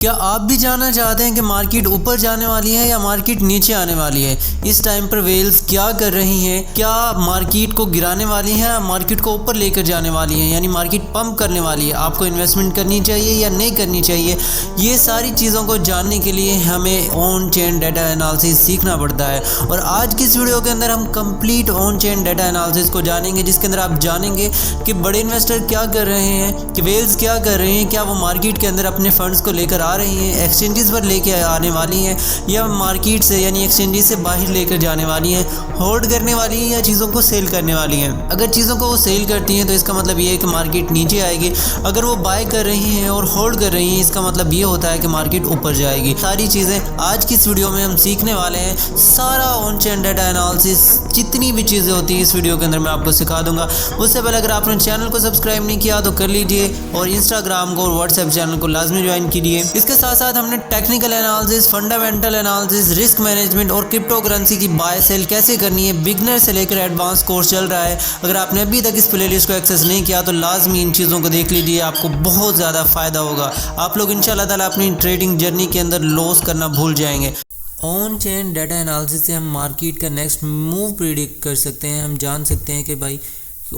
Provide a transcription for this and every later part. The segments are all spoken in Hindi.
क्या आप भी जानना चाहते हैं कि मार्केट ऊपर जाने वाली है या मार्केट नीचे आने वाली है? इस टाइम पर वेल्स क्या कर रही हैं? क्या मार्केट को गिराने वाली हैं या मार्केट को ऊपर लेकर जाने वाली हैं, यानी मार्केट पंप करने वाली है? आपको इन्वेस्टमेंट करनी चाहिए या नहीं करनी चाहिए? ये सारी चीज़ों को जानने के लिए हमें ऑन चेन डाटा एनालिसिस सीखना पड़ता है। और आज की इस वीडियो के अंदर हम complete on chain data analysis को जानेंगे, जिसके अंदर आप जानेंगे कि बड़े इन्वेस्टर क्या कर रहे हैं, कि वेल्स क्या कर रहे हैं, क्या वो मार्केट के अंदर अपने फंड्स को लेकर आ रही हैं, एक्सचेंजेस पर लेके आने वाली हैं या मार्केट से यानी एक्सचेंजेस से बाहर लेकर जाने वाली हैं, होल्ड करने वाली हैं या चीज़ों को सेल करने वाली हैं। अगर चीज़ों को वो सेल करती हैं तो इसका मतलब ये है कि मार्केट नीचे आएगी। अगर वो बाय कर रही हैं और होल्ड कर रही हैं, इसका मतलब ये होता है कि मार्केट ऊपर जाएगी। सारी चीज़ें आज की इस वीडियो में हम सीखने वाले हैं। सारा ऑन चेन डाटा एनालिसिस, जितनी भी चीज़ें होती हैं इस वीडियो के अंदर मैं आपको सिखा दूंगा। उससे पहले अगर आपने चैनल को सब्सक्राइब नहीं किया तो कर लीजिए और इंस्टाग्राम को और व्हाट्सएप चैनल को लाजमी ज्वाइन कीजिए। इसके साथ साथ हमने technical analysis, fundamental analysis, risk management और क्रिप्टो करेंसी की बाय सेल कैसे करनी है, बिगनर से लेकर एडवांस कोर्स चल रहा है। अगर आपने अभी तक इस प्लेलिस्ट को एक्सेस नहीं किया तो लाजमी इन चीज़ों को देख लीजिए, आपको बहुत ज़्यादा फ़ायदा होगा। आप लोग इंशाल्लाह ताला अपनी ट्रेडिंग जर्नी के अंदर लॉस करना भूल जाएंगे। ऑन चेन डाटा एनालिसिस से हम मार्केट का नेक्स्ट मूव प्रिडिक्ट कर सकते हैं। हम जान सकते हैं कि भाई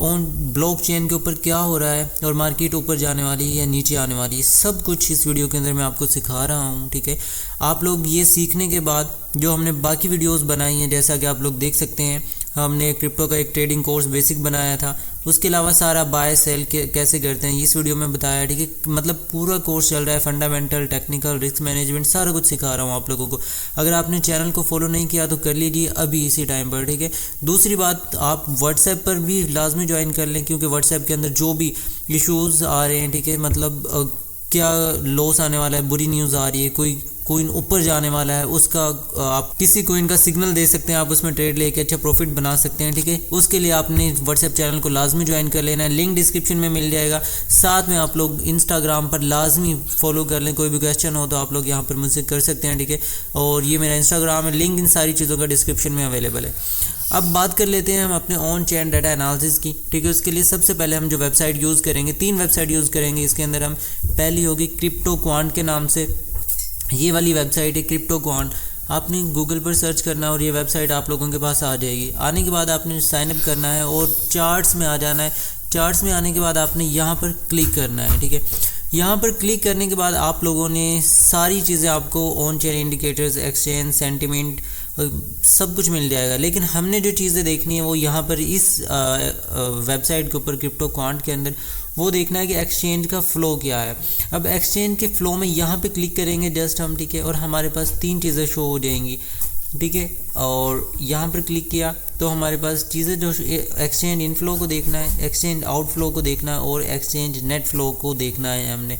ऑन ब्लॉकचेन के ऊपर क्या हो रहा है और मार्केट ऊपर जाने वाली है या नीचे आने वाली है। सब कुछ इस वीडियो के अंदर मैं आपको सिखा रहा हूँ, ठीक है। आप लोग ये सीखने के बाद जो हमने बाकी वीडियोस बनाई हैं, जैसा कि आप लोग देख सकते हैं, हमने क्रिप्टो का एक ट्रेडिंग कोर्स बेसिक बनाया था। उसके अलावा सारा बाय सेल कैसे करते हैं इस वीडियो में बताया, ठीक है। मतलब पूरा कोर्स चल रहा है, फंडामेंटल, टेक्निकल, रिस्क मैनेजमेंट, सारा कुछ सिखा रहा हूँ आप लोगों को। अगर आपने चैनल को फॉलो नहीं किया तो कर लीजिए अभी इसी टाइम पर, ठीक है। दूसरी बात, आप व्हाट्सएप पर भी लाजमी ज्वाइन कर लें, क्योंकि व्हाट्सएप के अंदर जो भी इश्यूज़ आ रहे हैं, ठीक है, मतलब क्या लॉस आने वाला है, बुरी न्यूज़ आ रही है, कोई कोइन ऊपर जाने वाला है, उसका आप किसी कोइन का सिग्नल दे सकते हैं, आप उसमें ट्रेड लेके अच्छा प्रॉफिट बना सकते हैं, ठीक है। उसके लिए आपने व्हाट्सएप चैनल को लाजमी ज्वाइन कर लेना है, लिंक डिस्क्रिप्शन में मिल जाएगा। साथ में आप लोग इंस्टाग्राम पर लाजमी फॉलो कर लें, कोई भी क्वेश्चन हो तो आप लोग यहाँ पर मुझसे कर सकते हैं, ठीक है। और ये मेरा इंस्टाग्राम है, लिंक इन सारी चीज़ों का डिस्क्रिप्शन में अवेलेबल है। अब बात कर लेते हैं हम अपने ऑन चेन डाटा एनालिसिस की, ठीक है। उसके लिए सबसे पहले हम जो वेबसाइट यूज़ करेंगे, 3 वेबसाइट यूज़ करेंगे। इसके अंदर हम पहली होगी क्रिप्टो क्वांट के नाम से, ये वाली वेबसाइट है क्रिप्टो क्वांट। आपने गूगल पर सर्च करना है और ये वेबसाइट आप लोगों के पास आ जाएगी। आने के बाद आपने साइनअप करना है और चार्ट्स में आ जाना है। चार्ट्स में आने के बाद आपने यहाँ पर क्लिक करना है, ठीक है। यहाँ पर क्लिक करने के बाद आप लोगों ने सारी चीज़ें, आपको on chain indicators, exchange, sentiment, सब कुछ मिल जाएगा। लेकिन हमने जो चीज़ें देखनी है वो यहाँ पर इस वेबसाइट के ऊपर क्रिप्टो क्वांट के अंदर वो देखना है कि एक्सचेंज का फ़्लो क्या है। अब एक्सचेंज के फ़्लो में यहाँ पे क्लिक करेंगे जस्ट हम, ठीक है, और हमारे पास 3 चीज़ें शो हो जाएंगी, ठीक है। और यहाँ पर क्लिक किया तो हमारे पास चीज़ें जो एक्सचेंज इनफ्लो को देखना है, एक्सचेंज आउटफ्लो को देखना है और एक्सचेंज नेट फ्लो को देखना है हमने,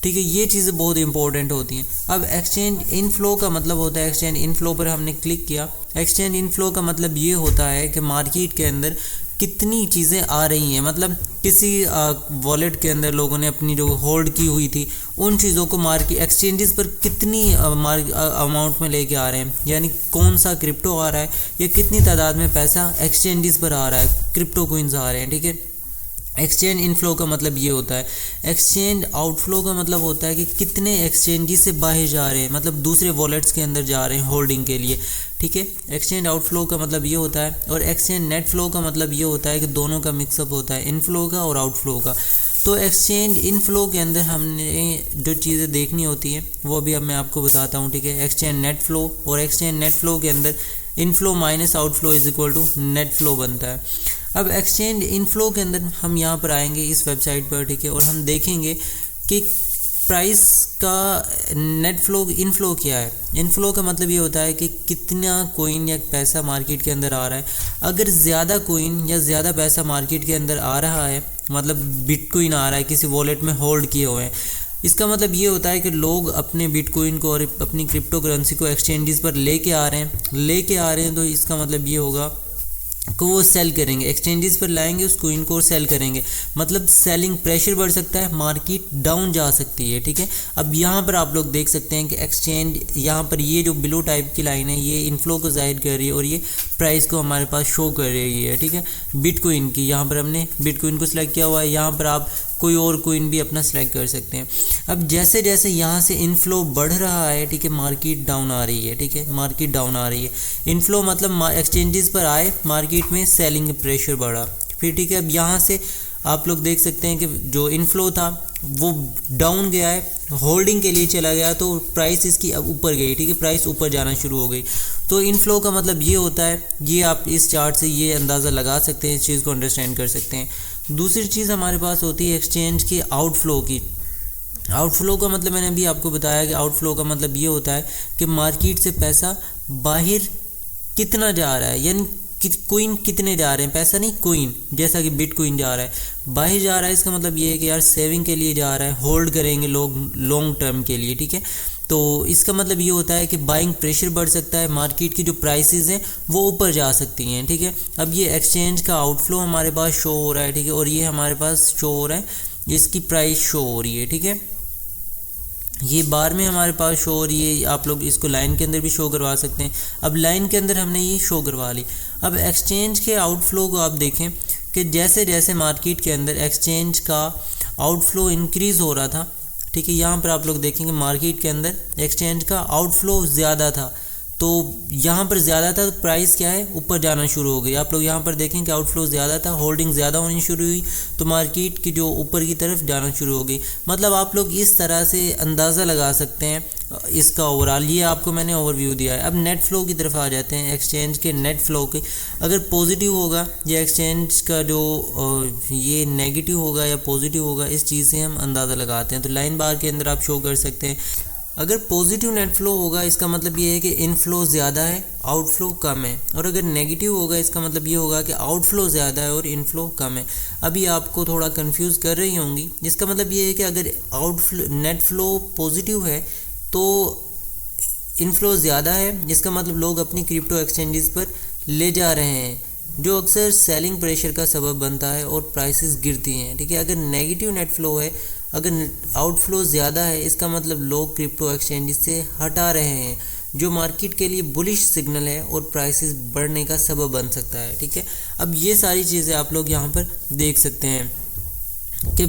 ठीक है। ये चीज़ें बहुत इंपॉर्टेंट होती हैं। अब एक्सचेंज इनफ्लो का मतलब होता है, एक्सचेंज इनफ्लो पर हमने क्लिक किया। एक्सचेंज इनफ्लो का मतलब ये होता है कि मार्केट के अंदर कितनी चीज़ें आ रही हैं, मतलब किसी वॉलेट के अंदर लोगों ने अपनी जो होल्ड की हुई थी उन चीज़ों को मार्केट एक्सचेंजेस पर कितनी अमाउंट में लेके आ रहे हैं, यानी कौन सा क्रिप्टो आ रहा है या कितनी तादाद में पैसा एक्सचेंजेस पर आ रहा है, क्रिप्टो कोइंस आ रहे हैं, ठीक है। एक्सचेंज इनफ्लो का मतलब ये होता है। एक्सचेंज आउटफ्लो का मतलब होता है कि कितने एक्सचेंजेस से बाहर जा रहे हैं, मतलब दूसरे वॉलेट्स के अंदर जा रहे हैं होल्डिंग के लिए, ठीक है। एक्सचेंज आउटफ्लो का मतलब ये होता है। और एक्सचेंज नेट फ्लो का मतलब ये होता है कि दोनों का मिक्सअप होता है, इनफ्लो का और आउटफ्लो का। तो एक्सचेंज इनफ्लो के अंदर हमने जो चीज़ें देखनी होती हैं वो भी अब मैं आपको बताता हूँ, ठीक है। एक्सचेंज नेट फ्लो, और एक्सचेंज नेट फ्लो के अंदर inflow minus outflow is equal to net flow बनता है। अब एक्सचेंज इनफ्लो के अंदर हम यहाँ पर आएंगे इस वेबसाइट पर, ठीक है, और हम देखेंगे कि प्राइस का नेट फ्लो, इनफ्लो क्या है। इनफ्लो का मतलब ये होता है कि कितना कोइन या पैसा मार्केट के अंदर आ रहा है। अगर ज़्यादा कोइन या ज़्यादा पैसा मार्केट के अंदर आ रहा है, मतलब बिटकॉइन आ रहा है, किसी वॉलेट में होल्ड किए हुए हैं, इसका मतलब ये होता है कि लोग अपने बिटकॉइन को और अपनी क्रिप्टो करेंसी को एक्सचेंजेस पर लेके आ रहे हैं। तो इसका मतलब ये होगा को वो सेल करेंगे, एक्सचेंजेस पर लाएंगे उस कोइन को और सेल करेंगे, मतलब सेलिंग प्रेशर बढ़ सकता है, मार्केट डाउन जा सकती है, ठीक है। अब यहाँ पर आप लोग देख सकते हैं कि एक्सचेंज, यहाँ पर ये जो ब्लू टाइप की लाइन है ये इनफ्लो को जाहिर कर रही है और ये प्राइस को हमारे पास शो कर रही है, ठीक है। बिटकॉइन की यहाँ पर हमने बिटकॉइन को सिलेक्ट किया हुआ है, यहाँ पर आप कोई और कॉइन भी अपना सिलेक्ट कर सकते हैं। अब जैसे जैसे यहाँ से इनफ्लो बढ़ रहा है, ठीक है, मार्केट डाउन आ रही है, ठीक है, मार्केट डाउन आ रही है। इनफ्लो मतलब एक्सचेंजेस पर आए, मार्केट में सेलिंग प्रेशर बढ़ा, फिर ठीक है। अब यहाँ से आप लोग देख सकते हैं कि जो इनफ्लो था वो डाउन गया है, होल्डिंग के लिए चला गया, तो प्राइस इसकी अब ऊपर गई, ठीक है, प्राइस ऊपर जाना शुरू हो गई। तो इनफ्लो का मतलब ये होता है, ये आप इस चार्ट से ये अंदाज़ा लगा सकते हैं, इस चीज़ को अंडरस्टैंड कर सकते हैं। दूसरी चीज़ हमारे पास होती है एक्सचेंज की आउटफ्लो की। आउटफ्लो का मतलब मैंने अभी आपको बताया कि आउटफ्लो का मतलब ये होता है कि मार्केट से पैसा बाहर कितना जा रहा है, यानी कोइन कितने जा रहे हैं, पैसा नहीं कोइन, जैसा कि बिटकॉइन जा रहा है, बाहर जा रहा है। इसका मतलब ये है कि यार सेविंग के लिए जा रहा है, होल्ड करेंगे लोग लॉन्ग टर्म के लिए, ठीक है। तो इसका मतलब ये होता है कि बाइंग प्रेशर बढ़ सकता है, मार्केट की जो प्राइसेस हैं वो ऊपर जा सकती हैं, ठीक है। अब ये एक्सचेंज का आउटफ्लो हमारे पास शो हो रहा है, ठीक है, और ये हमारे पास शो हो रहा है, इसकी प्राइस शो हो रही है, ठीक है। ये बार में हमारे पास शो हो रही है, आप लोग इसको लाइन के अंदर भी शो करवा सकते हैं। अब लाइन के अंदर हमने ये शो करवा ली। अब एक्सचेंज के आउटफ्लो को आप देखें कि जैसे जैसे मार्केट के अंदर एक्सचेंज का आउटफ्लो इंक्रीज़ हो रहा था, ठीक है, यहाँ पर आप लोग देखेंगे मार्केट के अंदर एक्सचेंज का आउटफ्लो ज़्यादा था, तो यहाँ पर ज़्यादा था, तो प्राइस क्या है, ऊपर जाना शुरू हो गई। आप लोग यहाँ पर देखें कि आउटफ्लो ज़्यादा था, होल्डिंग ज़्यादा होनी शुरू हुई, तो मार्केट की जो ऊपर की तरफ जाना शुरू हो गई। मतलब आप लोग इस तरह से अंदाज़ा लगा सकते हैं इसका ओवरऑल। ये आपको मैंने ओवरव्यू दिया है। अब नेट फ्लो की तरफ आ जाते हैं, एक्सचेंज के नेट फ्लो की। अगर पॉजिटिव होगा या एक्सचेंज का जो ये नेगेटिव होगा या पॉजिटिव होगा, इस चीज़ से हम अंदाज़ा लगाते हैं। तो लाइन बार के अंदर आप शो कर सकते हैं, अगर पॉजिटिव नेट फ्लो होगा इसका मतलब ये है कि इनफ्लो ज़्यादा है, आउटफ्लो कम है, और अगर नेगेटिव होगा इसका मतलब ये होगा कि आउटफ्लो ज़्यादा है और इनफ्लो कम है। अभी आपको थोड़ा कंफ्यूज कर रही होंगी, इसका मतलब ये है कि अगर आउटफ्लो नेट फ्लो पॉजिटिव है तो इनफ्लो ज़्यादा है, जिसका मतलब लोग अपनी क्रिप्टो एक्सचेंजेस पर ले जा रहे हैं, जो अक्सर सेलिंग प्रेशर का सबब बनता है और प्राइसेस गिरती हैं, ठीक है। अगर नेगेटिव नेट फ्लो है, अगर आउटफ्लो ज़्यादा है, इसका मतलब लोग क्रिप्टो एक्सचेंजेस से हटा रहे हैं, जो मार्केट के लिए बुलिश सिग्नल है और प्राइसेस बढ़ने का सबब बन सकता है, ठीक है। अब ये सारी चीज़ें आप लोग यहाँ पर देख सकते हैं कि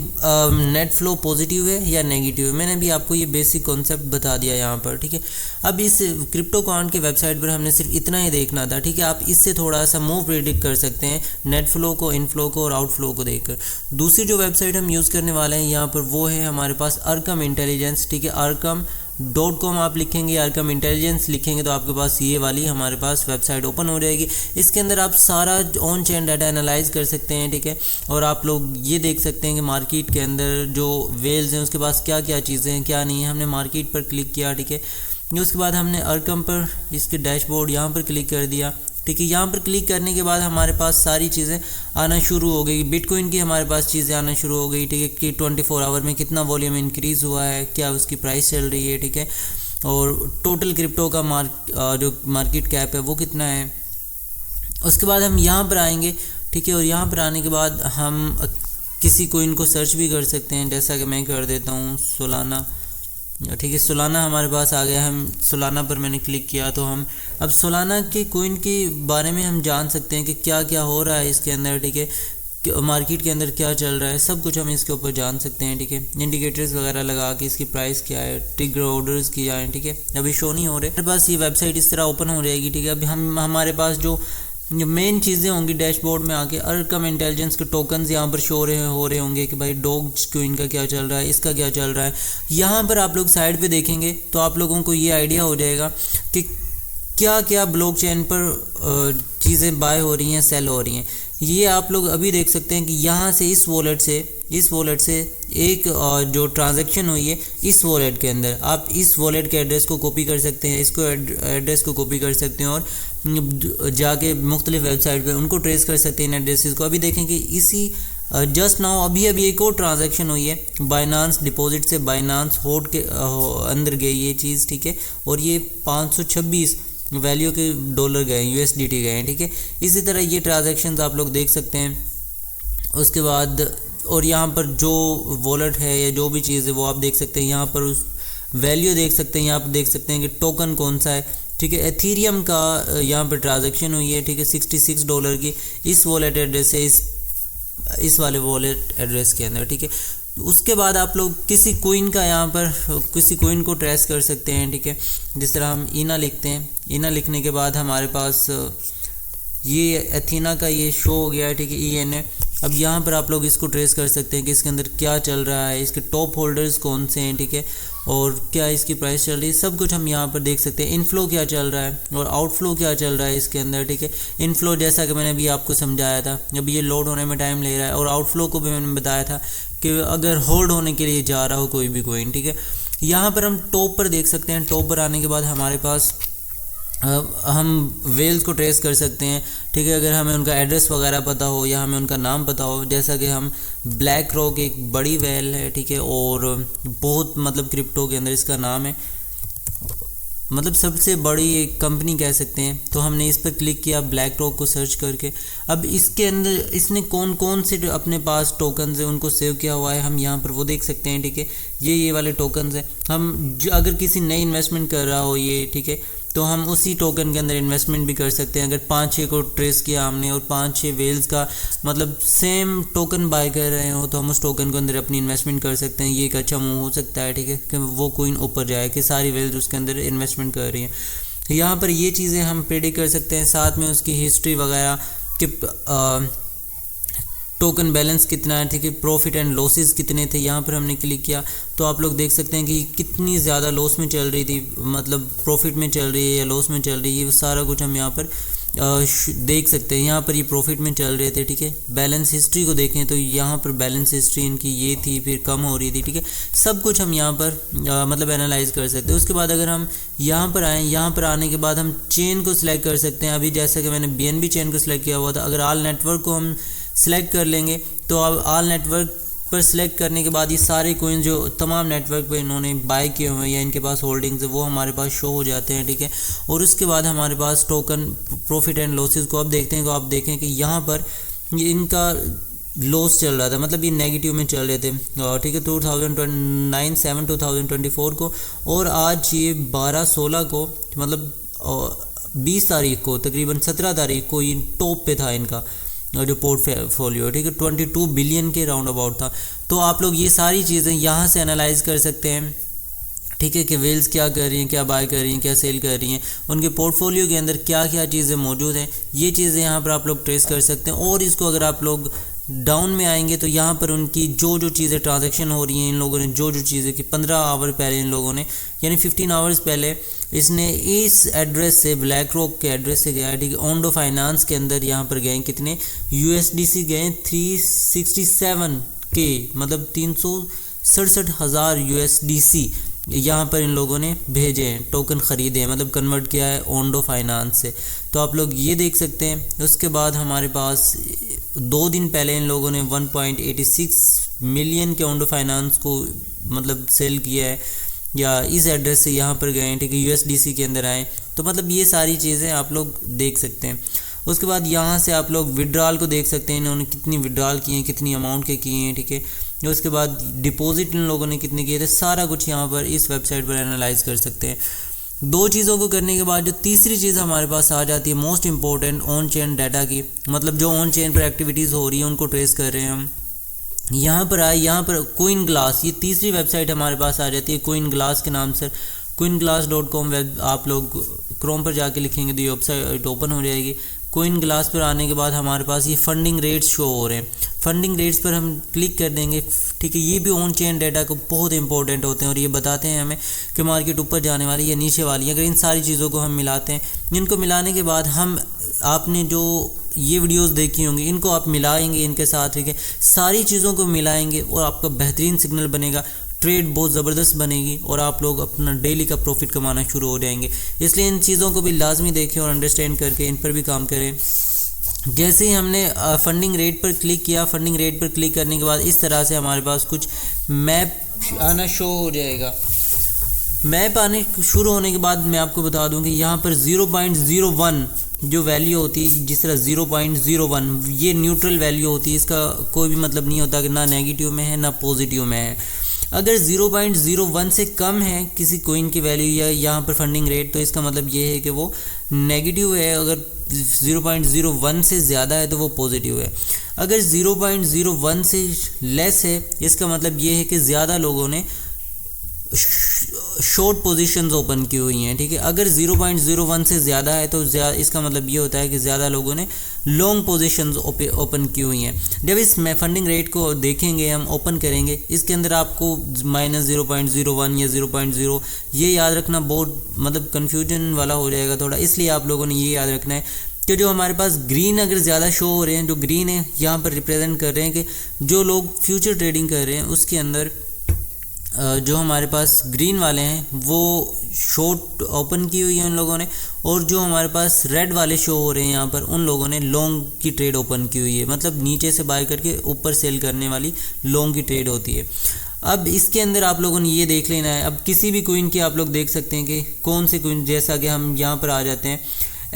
नेट फ्लो पॉजिटिव है या नेगेटिव है। मैंने भी आपको ये बेसिक कॉन्सेप्ट बता दिया यहाँ पर, ठीक है। अब इस क्रिप्टो कॉइन के वेबसाइट पर हमने सिर्फ इतना ही देखना था, ठीक है। आप इससे थोड़ा सा मूव प्रेडिक्ट कर सकते हैं नेट फ्लो को, इनफ्लो को और आउटफ्लो को देखकर। दूसरी जो वेबसाइट हम यूज़ करने वाले हैं यहाँ पर वो है हमारे पास अरकम इंटेलिजेंस, ठीक है। arcam.com आप लिखेंगे, अरकम इंटेलिजेंस लिखेंगे तो आपके पास ये वाली हमारे पास वेबसाइट ओपन हो जाएगी। इसके अंदर आप सारा ऑन चेन डाटा एनालाइज कर सकते हैं, ठीक है। और आप लोग ये देख सकते हैं कि मार्केट के अंदर जो वेल्स हैं उसके पास क्या क्या चीज़ें हैं, क्या नहीं है। हमने मार्केट पर क्लिक किया, ठीक है। उसके बाद हमने अरकम पर इसके डैशबोर्ड यहाँ पर क्लिक कर दिया, ठीक है। यहाँ पर क्लिक करने के बाद हमारे पास सारी चीज़ें आना शुरू हो गई। बिटकॉइन की हमारे पास चीज़ें आना शुरू हो गई, ठीक है, कि 24 आवर में कितना वॉल्यूम इंक्रीज़ हुआ है, क्या उसकी प्राइस चल रही है, ठीक है, और टोटल क्रिप्टो का जो मार्केट कैप है वो कितना है। उसके बाद हम यहाँ पर आएंगे, ठीक है, और यहाँ पर आने के बाद हम किसी कोइन को सर्च भी कर सकते हैं, जैसा कि मैं कर देता हूँ सोलाना, ठीक है। सोलाना हमारे पास आ गया, हम सोलाना पर मैंने क्लिक किया तो हम अब सोलाना के कोइन के बारे में हम जान सकते हैं कि क्या क्या हो रहा है इसके अंदर, ठीक है, मार्केट के अंदर क्या चल रहा है, सब कुछ हम इसके ऊपर जान सकते हैं, ठीक है। इंडिकेटर्स वगैरह लगा के इसकी प्राइस क्या है, ट्रिगर ऑर्डर्स किया है, ठीक है। अभी शो नहीं हो रहे, हमारे पास ये वेबसाइट इस तरह ओपन हो जाएगी, ठीक है। अभी हमारे पास जो मेन चीज़ें होंगी डैशबोर्ड में आके, अरकम इंटेलिजेंस के टोकन्स यहाँ पर शो हो रहे होंगे कि भाई डॉज क्विन का क्या चल रहा है, इसका क्या चल रहा है। यहाँ पर आप लोग साइड पे देखेंगे तो आप लोगों को ये आइडिया हो जाएगा कि क्या क्या ब्लॉकचेन पर चीज़ें बाय हो रही हैं, सेल हो रही हैं। ये आप लोग अभी देख सकते हैं कि यहाँ से इस वॉलेट से एक जो ट्रांजैक्शन हुई है इस वॉलेट के अंदर, आप इस वॉलेट के एड्रेस को कॉपी कर सकते हैं, इसको एड्रेस को कॉपी कर सकते हैं और जाके मुख्तलिफ वेबसाइट पे उनको ट्रेस कर सकते हैं एड्रेसेस को। अभी देखें कि इसी जस्ट नाउ अभी एक और ट्रांजैक्शन हुई है, बाइनांस डिपॉजिट से बाइनांस होल्ड के अंदर गई ये चीज़, ठीक है, और ये 526 वैल्यू के डॉलर गए, USDT गए हैं, ठीक है। इसी तरह ये ट्रांजैक्शंस आप लोग देख सकते हैं। उसके बाद और यहाँ पर जो वॉलेट है या जो भी चीज़ है वो आप देख सकते हैं, यहाँ पर उस वैल्यू देख सकते हैं, यहाँ पर देख सकते हैं कि टोकन कौन सा है, ठीक है। एथीरियम का यहाँ पर ट्रांजैक्शन हुई है, ठीक है, $66 की इस वॉलेट एड्रेस से इस वाले वॉलेट एड्रेस के अंदर, ठीक है। उसके बाद आप लोग किसी कोइन का यहाँ पर किसी कोइन को ट्रेस कर सकते हैं, ठीक है। जिस तरह हम ईना लिखते हैं, ईना लिखने के बाद हमारे पास ये एथीना का ये शो हो गया है, ठीक है, ENA। अब यहाँ पर आप लोग इसको ट्रेस कर सकते हैं कि इसके अंदर क्या चल रहा है, इसके टॉप होल्डर्स कौन से हैं, ठीक है, और क्या इसकी प्राइस चल रही है, सब कुछ हम यहाँ पर देख सकते हैं। इनफ्लो क्या चल रहा है और आउटफ्लो क्या चल रहा है इसके अंदर, ठीक है। इनफ्लो जैसा कि मैंने अभी आपको समझाया था, जब ये लोड होने में टाइम ले रहा है, और आउटफ्लो को भी मैंने बताया था कि अगर होल्ड होने के लिए जा रहा हो कोई भी कोइन, ठीक है। यहाँ पर हम टॉप पर देख सकते हैं, टॉप पर आने के बाद हमारे पास हम वेल्स को ट्रेस कर सकते हैं, ठीक है। अगर हमें उनका एड्रेस वगैरह पता हो या हमें उनका नाम पता हो, जैसा कि हम ब्लैक रॉक एक बड़ी वेल है, ठीक है, और बहुत मतलब क्रिप्टो के अंदर इसका नाम है, मतलब सबसे बड़ी एक कंपनी कह सकते हैं। तो हमने इस पर क्लिक किया ब्लैक रॉक को सर्च करके। अब इसके अंदर इसने कौन कौन से अपने पास टोकन्स है उनको सेव किया हुआ है, हम यहाँ पर वो देख सकते हैं, ठीक है। ये वाले टोकन्स हैं। हम अगर किसी नई इन्वेस्टमेंट कर रहा हो ये, ठीक है, तो हम उसी टोकन के अंदर इन्वेस्टमेंट भी कर सकते हैं। अगर 5-6 को ट्रेस किया हमने और 5-6 वेल्स का मतलब सेम टोकन बाय कर रहे हो, तो हम उस टोकन के अंदर अपनी इन्वेस्टमेंट कर सकते हैं। ये एक अच्छा मूव हो सकता है, ठीक है, कि वो कोइन ऊपर जाए कि सारी वेल्स उसके अंदर इन्वेस्टमेंट कर रही हैं। यहाँ पर ये चीज़ें हम प्रेडिक्ट कर सकते हैं, साथ में उसकी हिस्ट्री वगैरह कि टोकन बैलेंस कितना है, ठीक है, प्रॉफिट एंड लॉसेस कितने थे। यहाँ पर हमने क्लिक किया तो आप लोग देख सकते हैं कि कितनी ज़्यादा लॉस में चल रही थी, मतलब प्रॉफिट में चल रही है या लॉस में चल रही है, ये सारा कुछ हम यहाँ पर देख सकते हैं। यहाँ पर ये प्रॉफिट में चल रहे थे, ठीक है। बैलेंस हिस्ट्री को देखें तो यहाँ पर बैलेंस हिस्ट्री इनकी ये थी, फिर कम हो रही थी, ठीक है। सब कुछ हम यहाँ पर मतलब एनालाइज कर सकते हैं। उसके बाद अगर हम यहाँ पर आएँ, यहाँ पर आने के बाद हम चेन को सिलेक्ट कर सकते हैं। अभी जैसा कि मैंने BNB चेन को सिलेक्ट किया हुआ था, अगर ऑल नेटवर्क को हम सिलेक्ट कर लेंगे तो अब ऑल नेटवर्क पर सिलेक्ट करने के बाद ये सारे कोइन जो तमाम नेटवर्क पे इन्होंने बाय किए हुए हैं या इनके पास होल्डिंग्स है वो हमारे पास शो हो जाते हैं, ठीक है। और उसके बाद हमारे पास टोकन प्रॉफिट एंड लॉसेस को अब देखते हैं, तो आप देखें कि यहाँ पर इनका लॉस चल रहा था, मतलब ये नेगेटिव में चल रहे थे, ठीक है, 2009/7/2024 को, और आज ये 12/16 को मतलब 20 तारीख को, तकरीबन 17 तारीख को ये टॉप पे था इनका जो पोर्टफोलियो, ठीक है, 22 बिलियन के राउंड अबाउट था। तो आप लोग ये सारी चीज़ें यहाँ से एनालाइज कर सकते हैं, ठीक है, कि वेल्स क्या कर रही हैं, क्या बाय कर रही हैं, क्या सेल कर रही हैं, उनके पोर्टफोलियो के अंदर क्या क्या चीज़ें मौजूद हैं, ये चीज़ें यहाँ पर आप लोग ट्रेस कर सकते हैं। और इसको अगर आप लोग डाउन में आएंगे तो यहाँ पर उनकी जो जो चीज़ें ट्रांजैक्शन हो रही हैं, इन लोगों ने जो जो चीज़ें की 15 आवर पहले इन लोगों ने यानी 15 आवर्स पहले इसने इस एड्रेस से ब्लैक रॉक के एड्रेस से गया, ठीक है, ओंडो फाइनेंस के अंदर यहाँ पर गए कितने USDC गए 367 के, मतलब 367,000 USDC यहाँ पर इन लोगों ने भेजे हैं, टोकन ख़रीदे हैं, मतलब कन्वर्ट किया है ओंडो फाइनेंस से। तो आप लोग ये देख सकते हैं। उसके बाद हमारे पास 2 दिन पहले इन लोगों ने 1.86 मिलियन के ओंडो फाइनेंस को मतलब सेल किया है, या इस एड्रेस से यहाँ पर गए, ठीक है, USDC के अंदर आए। तो मतलब ये सारी चीज़ें आप लोग देख सकते हैं। उसके बाद यहाँ से आप लोग विड्रॉल को देख सकते हैं, इन्होंने कितनी विड्रॉल किए हैं, कितनी अमाउंट के किए हैं, ठीक है। उसके बाद डिपॉजिट इन लोगों ने कितने किए थे, सारा कुछ यहाँ पर इस वेबसाइट पर एनालाइज कर सकते हैं। 2 चीज़ों को करने के बाद जो तीसरी चीज़ हमारे पास आ जाती है most important, on chain data की, मतलब जो ऑन चेन पर एक्टिविटीज़ हो रही है उनको ट्रेस कर रहे हैं हम। यहाँ पर आए, यहाँ पर कोइन ग्लास, ये तीसरी वेबसाइट हमारे पास आ जाती है कोइन ग्लास के नाम से। coinglass.com वेब आप लोग क्रोम पर जाके लिखेंगे तो ये वेबसाइट ओपन हो जाएगी। कोइन ग्लास पर आने के बाद हमारे पास ये फंडिंग रेट्स शो हो रहे हैं। फंडिंग रेट्स पर हम क्लिक कर देंगे, ठीक है। ये भी ऑन चेन डाटा को बहुत इंपॉर्टेंट होते हैं और ये बताते हैं हमें कि मार्केट ऊपर जाने वाली या नीचे वाली है। अगर इन सारी चीज़ों को हम मिलाते हैं, इनको मिलाने के बाद हम आपने जो ये वीडियोस देखी होंगी इनको आप मिलाएंगे इनके साथ, ठीक है, सारी चीज़ों को मिलाएंगे और आपका बेहतरीन सिग्नल बनेगा, ट्रेड बहुत ज़बरदस्त बनेगी और आप लोग अपना डेली का प्रॉफिट कमाना शुरू हो जाएंगे। इसलिए इन चीज़ों को भी लाजमी देखें और अंडरस्टैंड करके इन पर भी काम करें। जैसे ही हमने फंडिंग रेट पर क्लिक किया, फंडिंग रेट पर क्लिक करने के बाद इस तरह से हमारे पास कुछ मैप आना शो हो जाएगा। मैप आने शुरू होने के बाद मैं आपको बता दूं कि यहाँ पर 0.01 जो वैल्यू होती है, जिस तरह 0.01 ये न्यूट्रल वैल्यू होती है, इसका कोई भी मतलब नहीं होता कि ना नेगेटिव में है ना पॉजिटिव में है। अगर 0.01 से कम है किसी कोइन की वैल्यू या यहाँ पर फंडिंग रेट, तो इसका मतलब ये है कि वो नेगेटिव है। अगर 0.01 से ज़्यादा है तो वो पॉजिटिव है। अगर 0.01 से लेस है, इसका मतलब ये है कि ज़्यादा लोगों ने शॉर्ट पोजीशंस ओपन की हुई हैं, ठीक है। अगर 0.01 से ज़्यादा है तो इसका मतलब ये होता है कि ज़्यादा लोगों ने लॉन्ग पोजीशंस ओपन की हुई हैं। जब इस फंडिंग रेट को देखेंगे, हम ओपन करेंगे, इसके अंदर आपको -0.01 या 0.0 ये याद रखना बहुत मतलब कन्फ्यूजन वाला हो जाएगा थोड़ा, इसलिए आप लोगों ने ये याद रखना है कि जो हमारे पास ग्रीन अगर ज़्यादा शो हो रहे हैं, जो ग्रीन है यहाँ पर रिप्रेजेंट कर रहे हैं कि जो लोग फ्यूचर ट्रेडिंग कर रहे हैं उसके अंदर जो हमारे पास ग्रीन वाले हैं वो शॉर्ट ओपन की हुई है उन लोगों ने, और जो हमारे पास रेड वाले शो हो रहे हैं यहाँ पर उन लोगों ने लॉन्ग की ट्रेड ओपन की हुई है। मतलब नीचे से बाय करके ऊपर सेल करने वाली लॉन्ग की ट्रेड होती है। अब इसके अंदर आप लोगों ने ये देख लेना है, अब किसी भी कोइन की आप लोग देख सकते हैं कि कौन से कोइन, जैसा कि हम यहाँ पर आ जाते हैं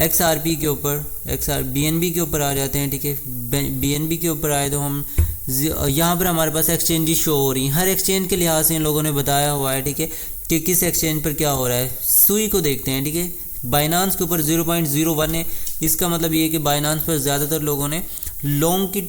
XRP के ऊपर, BNB के ऊपर आ जाते हैं, ठीक है। BNB के ऊपर आए तो हम यहाँ पर हमारे पास एक्सचेंजेस शो हो रही हैं, हर एक्सचेंज के लिहाज से इन लोगों ने बताया हुआ है, ठीक है, कि किस एक्सचेंज पर क्या हो रहा है। सुई को देखते हैं, ठीक है, बाइनांस के ऊपर 0.01 है, इसका मतलब ये है कि बाइनांस पर ज़्यादातर लोगों ने लॉन्ग की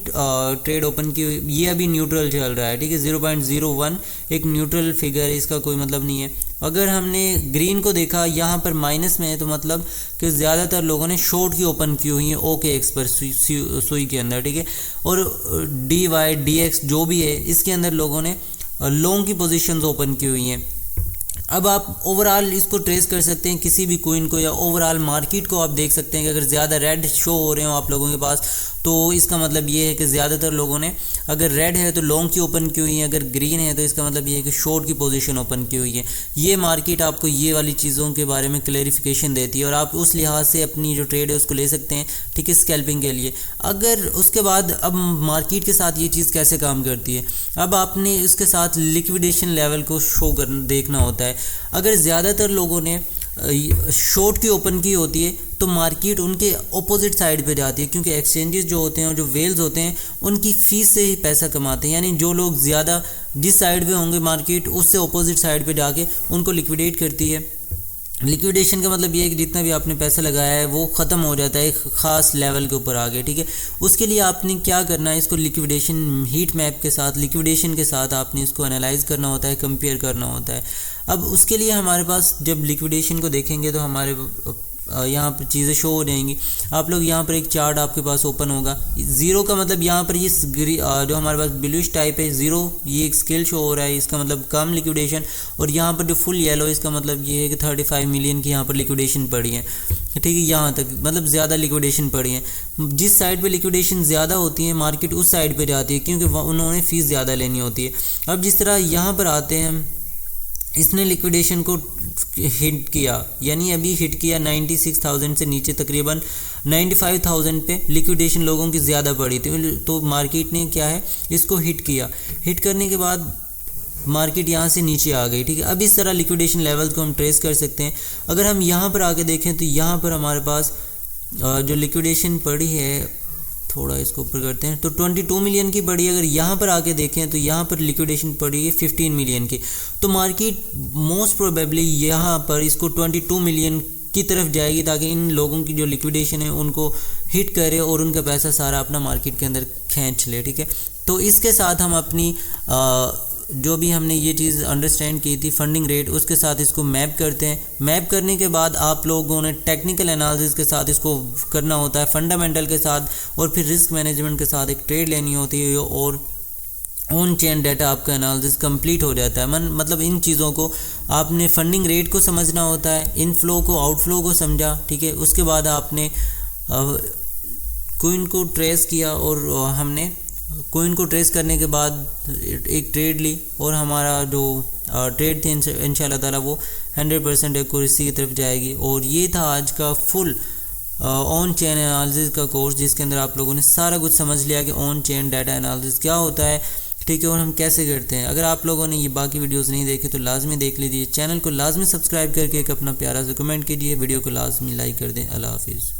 ट्रेड ओपन की, ये अभी न्यूट्रल चल रहा है, ठीक है। 0.01 एक न्यूट्रल फिगर है, इसका कोई मतलब नहीं है। अगर हमने ग्रीन को देखा यहाँ पर माइनस में है, तो मतलब कि ज़्यादातर लोगों ने शॉर्ट की ओपन की हुई है OKX पर सुई के अंदर, ठीक है। और DY DX जो भी है इसके अंदर लोगों ने लॉन्ग की पोजीशंस ओपन की हुई हैं। अब आप ओवरऑल इसको ट्रेस कर सकते हैं किसी भी कोइन को, या ओवरऑल मार्केट को आप देख सकते हैं कि अगर ज़्यादा रेड शो हो रहे हो आप लोगों के पास, तो इसका मतलब ये है कि ज़्यादातर लोगों ने अगर रेड है तो लॉन्ग की ओपन की हुई है, अगर ग्रीन है तो इसका मतलब ये है कि शॉर्ट की पोजीशन ओपन की हुई है। ये मार्केट आपको ये वाली चीज़ों के बारे में क्लैरिफिकेशन देती है और आप उस लिहाज से अपनी जो ट्रेड है उसको ले सकते हैं, ठीक है, स्कैल्पिंग के लिए। अगर उसके बाद अब मार्केट के साथ ये चीज़ कैसे काम करती है, अब आपने इसके साथ लिक्विडेशन लेवल को शो कर देखना होता है। अगर ज़्यादातर लोगों ने शॉर्ट की ओपन की होती है तो मार्केट उनके ऑपोजिट साइड पे जाती है, क्योंकि एक्सचेंजेस जो होते हैं और जो वेल्स होते हैं उनकी फ़ीस से ही पैसा कमाते हैं। यानी जो लोग ज़्यादा जिस साइड पे होंगे मार्केट उससे ऑपोजिट साइड पे जाके उनको लिक्विडेट करती है। लिक्विडेशन का मतलब ये है कि जितना भी आपने पैसा लगाया है वो ख़त्म हो जाता है एक ख़ास लेवल के ऊपर आगे, ठीक है। उसके लिए आपने क्या करना है, इसको लिक्विडेशन हीट मैप के साथ, लिक्विडेशन के साथ आपने इसको एनालाइज करना होता है, कंपेयर करना होता है। अब उसके लिए हमारे पास जब लिक्विडेशन को देखेंगे तो हमारे यहाँ पर चीज़ें शो हो जाएंगी। आप लोग यहाँ पर एक चार्ट आपके पास ओपन होगा, ज़ीरो का मतलब यहाँ पर ये जो हमारे पास ब्लूइश टाइप है ज़ीरो, ये एक स्केल शो हो रहा है, इसका मतलब कम लिक्विडेशन। और यहाँ पर जो फुल येलो इसका मतलब ये है कि 35 मिलियन की यहाँ पर लिक्विडेशन पड़ी है, ठीक है। यहाँ तक मतलब ज़्यादा लिक्विडेशन पड़ी है। जिस साइड पे लिक्विडेशन ज़्यादा होती है मार्केट उस साइड पे जाती है, क्योंकि उन्होंने फ़ीस ज़्यादा लेनी होती है। अब जिस तरह यहाँ पर आते हैं, इसने लिक्विडेशन को हिट किया, यानी अभी हिट किया 96,000 से नीचे, तकरीबन 95,000 पे लिक्विडेशन लोगों की ज़्यादा पड़ी थी। तो मार्केट ने क्या है, इसको हिट किया। हिट करने के बाद मार्केट यहाँ से नीचे आ गई, ठीक है। अब इस तरह लिक्विडेशन लेवल्स को हम ट्रेस कर सकते हैं। अगर हम यहाँ पर आके देखें तो यहाँ पर हमारे पास जो लिक्विडेशन पड़ी है, थोड़ा इसको ऊपर करते हैं, तो 22 मिलियन की पड़ी। अगर यहाँ पर आके देखें तो यहाँ पर लिक्विडेशन पड़ी है 15 मिलियन की। तो मार्केट मोस्ट प्रोबेबली यहाँ पर इसको 22 मिलियन की तरफ जाएगी, ताकि इन लोगों की जो लिक्विडेशन है उनको हिट करे और उनका पैसा सारा अपना मार्केट के अंदर खींच ले, ठीक है। तो इसके साथ हम अपनी जो भी हमने ये चीज़ अंडरस्टैंड की थी फंडिंग रेट, उसके साथ इसको मैप करते हैं। मैप करने के बाद आप लोगों ने टेक्निकल एनालिसिस के साथ इसको करना होता है, फंडामेंटल के साथ, और फिर रिस्क मैनेजमेंट के साथ एक ट्रेड लेनी होती है, और ऑन चेन डाटा आपका एनालिसिस कंप्लीट हो जाता है। मतलब इन चीज़ों को आपने फंडिंग रेट को समझना होता है, इनफ्लो को आउटफ्लो को समझा, ठीक है। उसके बाद आपने कोइन को ट्रेस किया, और हमने कोइन को ट्रेस करने के बाद एक ट्रेड ली, और हमारा जो ट्रेड थी इंशाल्लाह ताला वो 100% एक्यूरेसी की तरफ जाएगी। और ये था आज का फुल ऑन चेन एनालिसिस का कोर्स, जिसके अंदर आप लोगों ने सारा कुछ समझ लिया कि ऑन चेन डाटा एनालिसिस क्या होता है, ठीक है, और हम कैसे करते हैं। अगर आप लोगों ने ये बाकी वीडियोस नहीं देखे तो लाजमी देख लीजिए। चैनल को लाजमी सब्सक्राइब करके एक अपना प्यारा सा कमेंट कीजिए, वीडियो को लाजमी लाइक कर दें। अल्लाह हाफिज़।